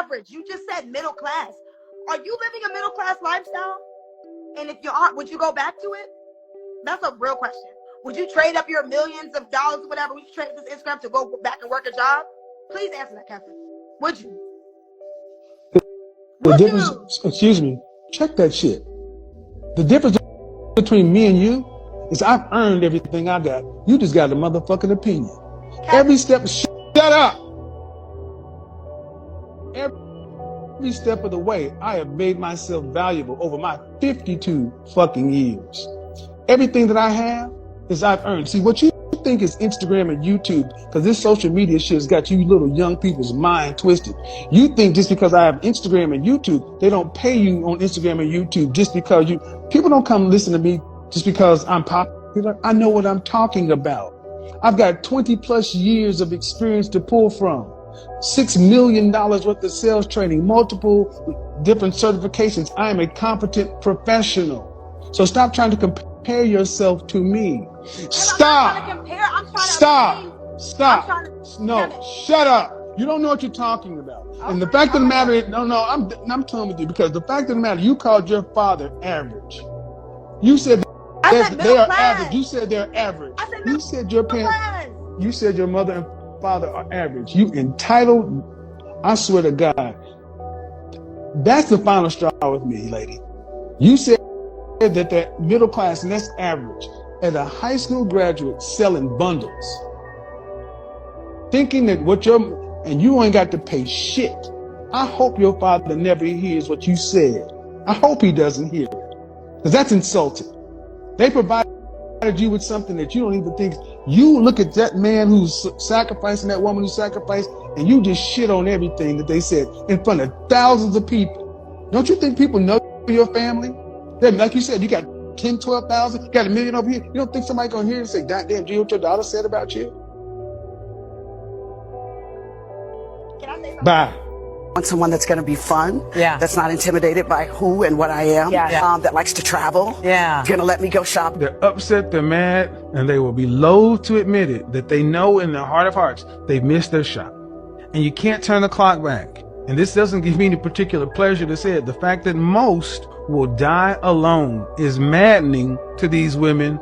average. You just said middle class. Are you living a middle class lifestyle? And if you aren't, would you go back to it? That's a real question. Would you trade up your millions of dollars or whatever? Would you trade this Instagram to go back and work a job? Please answer that, Catherine. Would you? The difference, excuse me, check that shit. The difference between me and you is I've earned everything I got. You just got a motherfucking opinion. Every step, shut up. Every step of the way, I have made myself valuable over my 52 fucking years. Everything that I have is I've earned. See, what you think is Instagram and YouTube, because this social media shit has got you little young people's mind twisted. You think just because I have Instagram and YouTube, they don't pay you on Instagram and YouTube just because people don't come listen to me just because I'm popular. I know what I'm talking about. I've got 20 plus years of experience to pull from. $6 million worth of sales training, multiple different certifications. I am a competent professional. So stop trying to compare yourself to me. Stop. No, shut up. You don't know what you're talking about. Okay. And the fact of the matter is, I'm telling you, because the fact of the matter, you called your father average. You said they are average. You said they're average. You said your parents. You said your mother and father are average. You entitled. I swear to God, that's the final straw with me, lady. You said that they're middle class and that's average. As a high school graduate selling bundles, thinking that and you ain't got to pay shit. I hope your father never hears what you said. I hope he doesn't hear it, because that's insulting. They provided you with something that you don't even think. You look at that man who's sacrificing, that woman who sacrificed, and you just shit on everything that they said in front of thousands of people. Don't you think people know your family? Like you said, you got 10, 12,000, you got $1 million over here. You don't think somebody gonna hear and say, "God damn, do you know what your daughter said about you?" Can I say something? Bye. I want someone that's going to be fun, that's not intimidated by who and what I am, that likes to travel, going to let me go shop. They're upset, they're mad, and they will be loath to admit it, that they know in their heart of hearts they've missed their shot. And you can't turn the clock back. And this doesn't give me any particular pleasure to say it. The fact that most will die alone is maddening to these women,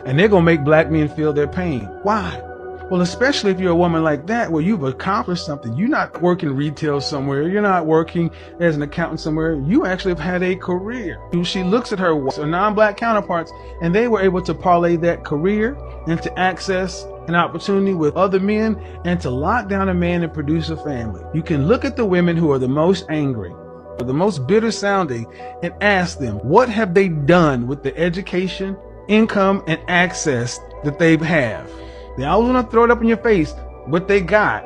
and they're going to make black men feel their pain. Why? Well, especially if you're a woman like that, where you've accomplished something. You're not working retail somewhere. You're not working as an accountant somewhere. You actually have had a career. She looks at her non-black counterparts, and they were able to parlay that career into access an opportunity with other men and to lock down a man and produce a family. You can look at the women who are the most angry, or the most bitter sounding, and ask them, what have they done with the education, income, and access that they have? They always want to throw it up in your face, what they got.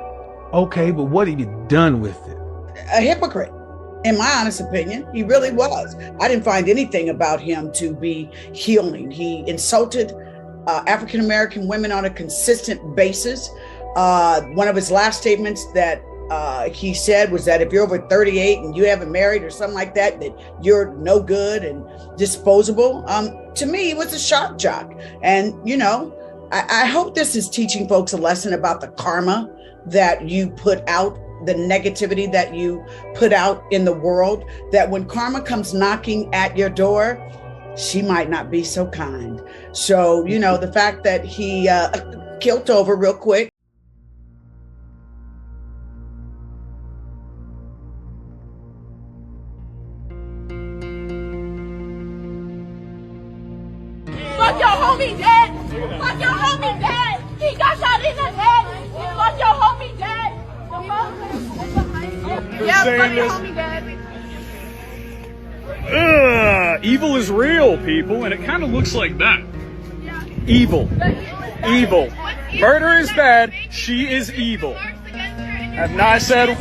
Okay, but what have you done with it? A hypocrite, in my honest opinion. He really was. I didn't find anything about him to be healing. He insulted African-American women on a consistent basis. One of his last statements that he said was that if you're over 38 and you haven't married or something like that, that you're no good and disposable. To me, he was a shock jock. And, I hope this is teaching folks a lesson about the karma that you put out, the negativity that you put out in the world, that when karma comes knocking at your door, she might not be so kind. So, the fact that he killed over real quick. Fuck your homie dead. Fuck your homie dead. He got shot in the head. Fuck your homie dead. Yeah, fuck your homie dead. Evil is real, people, and it kind of looks like that. Evil. Evil. Murder is bad. She is evil. Have not said.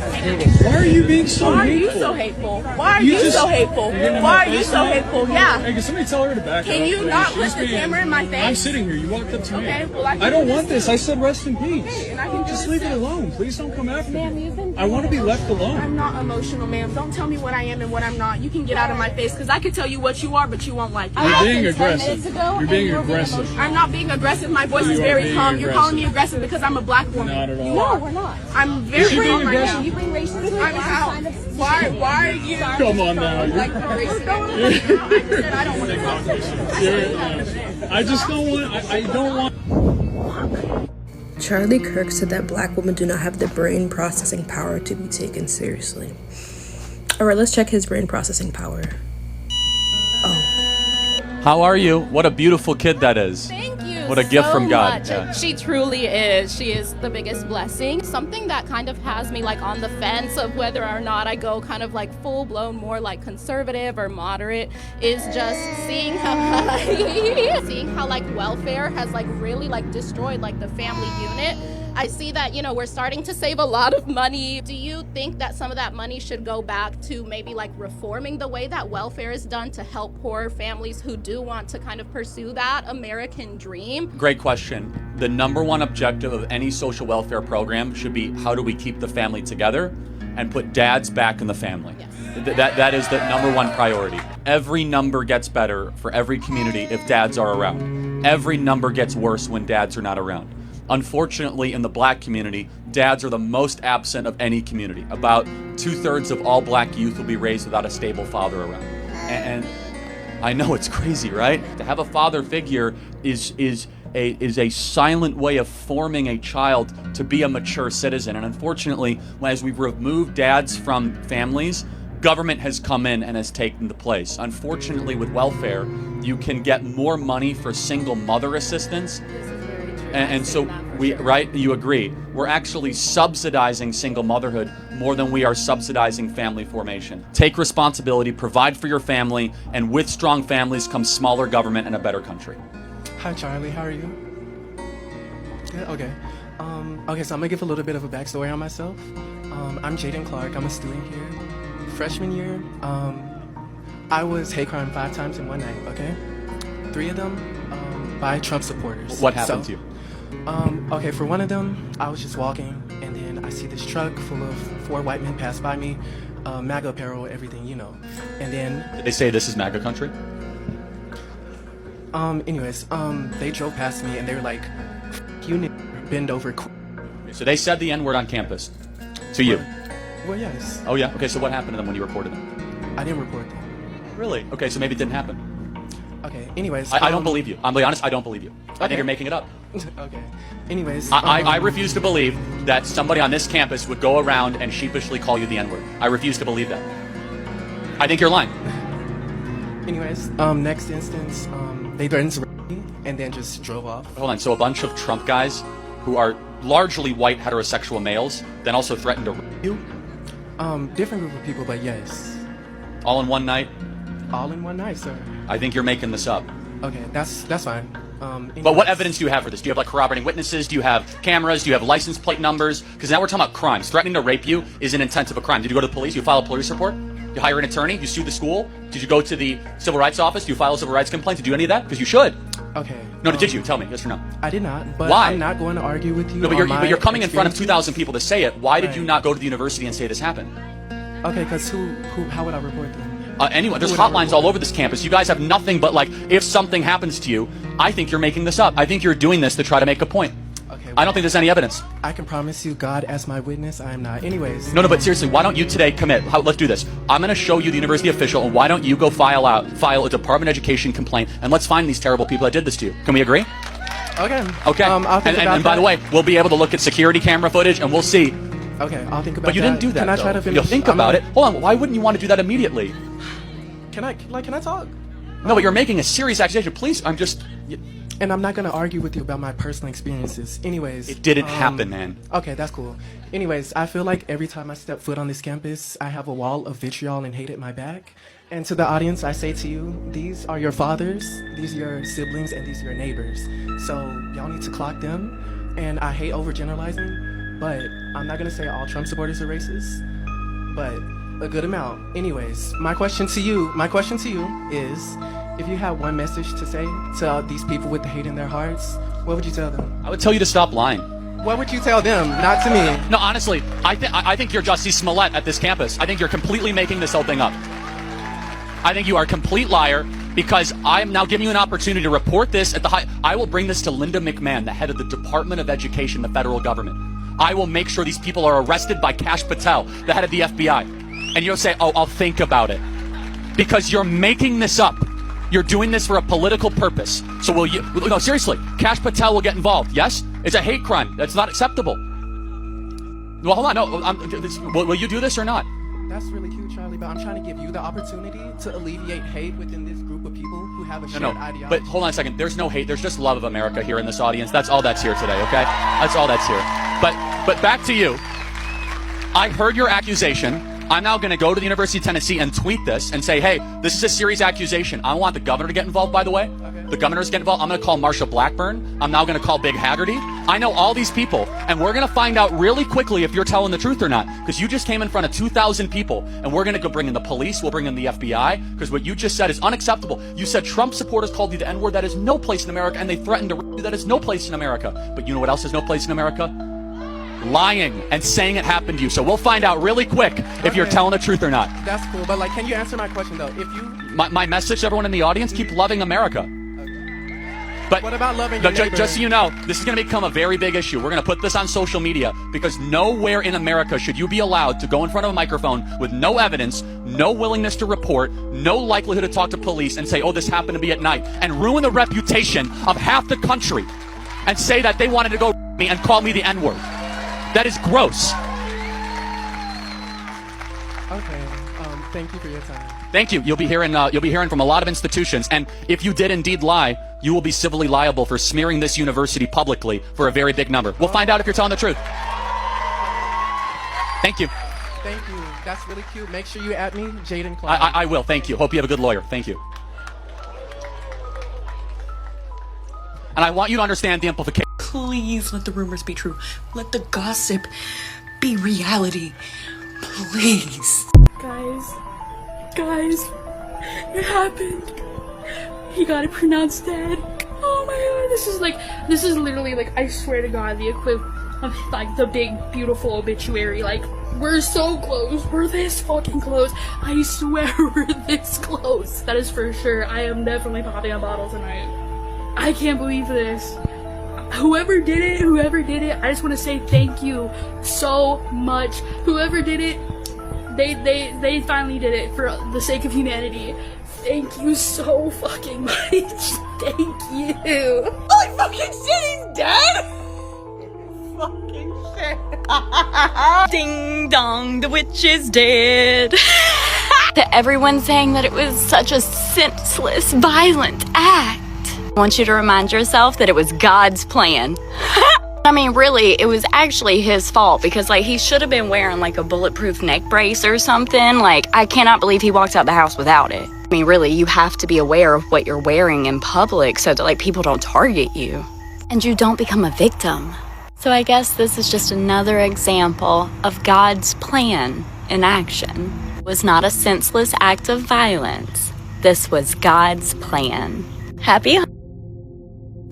Why are you being so hateful? Why are you so hateful? Why are you so hateful? Why are you so hateful? Yeah. Hey, can somebody tell her to back up? Can you not put the camera in my face? I'm sitting here. You walked up to me. Okay, well, I don't want this. I said rest in peace. Okay, and I can just leave it alone. Please don't come after me. Ma'am, I want to be left alone. I'm not emotional, ma'am. Don't tell me what I am and what I'm not. You can get out of my face, because I can tell you what you are, but you won't like it. You're being aggressive. You're being aggressive. I'm not being aggressive. My voice is very calm. You're calling me aggressive because I'm a black woman. Not at all. No, we're not. I'm very calm right now. You bring racism? I'm out. Why are you? Come on now. Like erasing it? I don't want to talk to you. I just don't want. I don't want. Charlie Kirk said that black women do not have the brain processing power to be taken seriously. Alright, let's check his brain processing power. Oh. How are you? What a beautiful kid that is. Thank you. What a gift so from God. much. Yeah. She truly is. She is the biggest blessing. Something that kind of has me like on the fence of whether or not I go kind of like full blown more like conservative or moderate is just seeing how like welfare has like really like destroyed like the family unit. I see that, you know, we're starting to save a lot of money. Do you think that some of that money should go back to maybe like reforming the way that welfare is done to help poor families who do want to kind of pursue that American dream? Great question. The number one objective of any social welfare program should be how do we keep the family together and put dads back in the family. Yes. That is the number one priority. Every number gets better for every community if dads are around. Every number gets worse when dads are not around. Unfortunately, in the black community, dads are the most absent of any community. About 2/3 of all black youth will be raised without a stable father around. And I know it's crazy, right? To have a father figure is a silent way of forming a child to be a mature citizen. And unfortunately, as we've removed dads from families, government has come in and has taken the place. Unfortunately, with welfare, you can get more money for single mother assistance. And so you agree, we're actually subsidizing single motherhood more than we are subsidizing family formation. Take responsibility, provide for your family, and with strong families comes smaller government and a better country. Hi Charlie, how are you? Good, okay. Okay, so I'm gonna give a little bit of a backstory on myself. I'm Jaden Clark, I'm a student here. Freshman year, I was hate crime 5 times in one night, okay? 3 of them by Trump supporters. What happened to you? Okay, for one of them, I was just walking, and then I see this truck full of 4 white men pass by me, MAGA apparel, everything, you know. And then... Did they say this is MAGA country? Anyways, they drove past me, and they were like, you bend over. So they said the N-word on campus to you? Well, yes. Oh, yeah? Okay, so what happened to them when you reported them? I didn't report them. Really? Okay, so maybe it didn't happen. Okay, anyways. I don't believe you. I'm being honest, I don't believe you. I think you're making it up. Okay. Anyways. I refuse to believe that somebody on this campus would go around and sheepishly call you the N-word. I refuse to believe that. I think you're lying. Anyways, next instance, they threatened to rape me and then just drove off. Hold on, so a bunch of Trump guys who are largely white heterosexual males then also threatened to rape you? Different group of people, but yes. All in one night? All in one night, sir. I think you're making this up. Okay, that's fine. But what evidence do you have for this? Do you have like corroborating witnesses? Do you have cameras? Do you have license plate numbers? Because now we're talking about crimes. Threatening to rape you is an intent of a crime. Did you go to the police? You file a police report? You hire an attorney? You sue the school? Did you go to the civil rights office? Do you file a civil rights complaint? Did you do any of that? Because you should. Okay. No, did you? Tell me. Yes or no? I did not. But Why? I'm not going to argue with you. No, but you're coming in front of 2,000 people to say it. Why did you not go to the university and say this happened? Okay, because how would I report them? Anyway, there's hotlines all over this campus. You guys have nothing but like, if something happens to you, I think you're making this up. I think you're doing this to try to make a point. Okay. Well, I don't think there's any evidence. I can promise you, God as my witness, I am not. Anyways. No, but seriously, why don't you today commit? Let's do this. I'm going to show you the university official, and why don't you go file a Department of Education complaint, and let's find these terrible people that did this to you. Can we agree? Okay. Okay. I'll think about and by the way, we'll be able to look at security camera footage, and we'll see. Okay, I'll think about that. But you didn't do that. Can I try to finish? You'll think about it. Hold on. Why wouldn't you want to do that immediately? Can I talk? No, but you're making a serious accusation. Please, I'm just... And I'm not going to argue with you about my personal experiences. Anyways. It didn't happen, man. Okay, that's cool. Anyways, I feel like every time I step foot on this campus, I have a wall of vitriol and hate at my back. And to the audience, I say to you, these are your fathers, these are your siblings, and these are your neighbors. So y'all need to clock them. And I hate overgeneralizing, but I'm not going to say all Trump supporters are racist, but a good amount. Anyways, my question to you is, if you had one message to say to these people with the hate in their hearts, what would you tell them? I would tell you to stop lying. What would you tell them? Not to me. No, honestly, I think you're Jussie Smollett at this campus. I think you're completely making this whole thing up. I think you are a complete liar because I am now giving you an opportunity to report this at the I will bring this to Linda McMahon, the head of the Department of Education, the federal government. I will make sure these people are arrested by Kash Patel, the head of the FBI. and you don't say, oh, I'll think about it. Because you're making this up. You're doing this for a political purpose. So will you, no, seriously, Kash Patel will get involved. Yes? It's a hate crime. That's not acceptable. Well, hold on. No, will you do this or not? That's really cute, Charlie, but I'm trying to give you the opportunity to alleviate hate within this group of people who have a shared ideology. But hold on a second. There's no hate. There's just love of America here in this audience. That's all that's here today, okay? That's all that's here. But back to you. I heard your accusation. I'm now going to go to the University of Tennessee and tweet this and say, hey, this is a serious accusation. I want the governor to get involved, by the way. Okay. The governor's getting involved. I'm going to call Marsha Blackburn. I'm now going to call Big Haggerty. I know all these people, and we're going to find out really quickly if you're telling the truth or not, because you just came in front of 2,000 people, and we're going to go bring in the police. We'll bring in the FBI, because what you just said is unacceptable. You said Trump supporters called you the N-word. That is no place in America, and they threatened to rape you. That is no place in America. But you know what else is no place in America? Lying and saying it happened to you. So we'll find out really quick if you're telling the truth or not. That's cool, but like, can you answer my question though? If you... My message to everyone in the audience, keep loving America. But what about loving your neighbor? Just so you know, this is going to become a very big issue. We're going to put this on social media because nowhere in America should you be allowed to go in front of a microphone with no evidence, no willingness to report, no likelihood to talk to police and say, oh, this happened to be at night, and ruin the reputation of half the country and say that they wanted to go me and call me the N-word. That is gross. Okay. Thank you for your time. Thank you. You'll be hearing from a lot of institutions, and if you did indeed lie, you will be civilly liable for smearing this university publicly for a very big number. We'll find out if you're telling the truth. Thank you. Thank you. That's really cute. Make sure you add me, Jaden Clark. I will. Thank you. Hope you have a good lawyer. Thank you. And I want you to understand the implication. Please let the rumors be true. Let the gossip be reality. Please. Guys, it happened. He got it pronounced dead. Oh my god, this is literally like, I swear to God, the equivalent of like the big beautiful obituary. Like, we're so close. We're this fucking close. I swear we're this close. That is for sure. I am definitely popping a bottle tonight. I can't believe this. Whoever did it, I just want to say thank you so much. Whoever did it, they finally did it for the sake of humanity. Thank you so fucking much. Thank you. Holy fucking shit, he's dead? Fucking shit. Ding dong, the witch is dead. To everyone saying that it was such a senseless, violent act, I want you to remind yourself that it was God's plan. I mean, really, it was actually his fault because, like, he should have been wearing, like, a bulletproof neck brace or something. Like, I cannot believe he walked out the house without it. I mean, really, you have to be aware of what you're wearing in public so that, like, people don't target you. And you don't become a victim. So I guess this is just another example of God's plan in action. It was not a senseless act of violence. This was God's plan. Happy?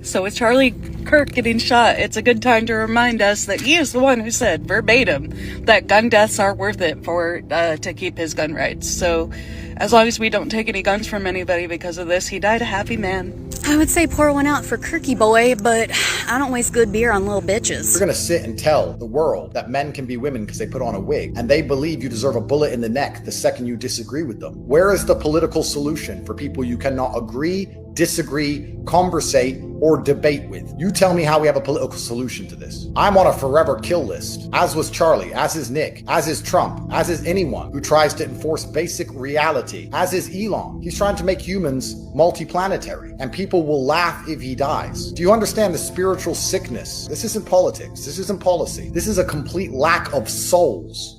So with Charlie Kirk getting shot, it's a good time to remind us that he is the one who said verbatim that gun deaths are worth it for to keep his gun rights. So as long as we don't take any guns from anybody because of this, he died a happy man. I would say pour one out for Kirky boy, but I don't waste good beer on little bitches. You're gonna sit and tell the world that men can be women because they put on a wig, and they believe you deserve a bullet in the neck the second you disagree with them. Where is the political solution for people you cannot agree, disagree, conversate, or debate with? You tell me how we have a political solution to this. I'm on a forever kill list, as was Charlie, as is Nick, as is Trump, as is anyone who tries to enforce basic reality, as is Elon. He's trying to make humans multiplanetary, and people will laugh if he dies. Do you understand the spiritual sickness? This isn't politics. This isn't policy. This is a complete lack of souls.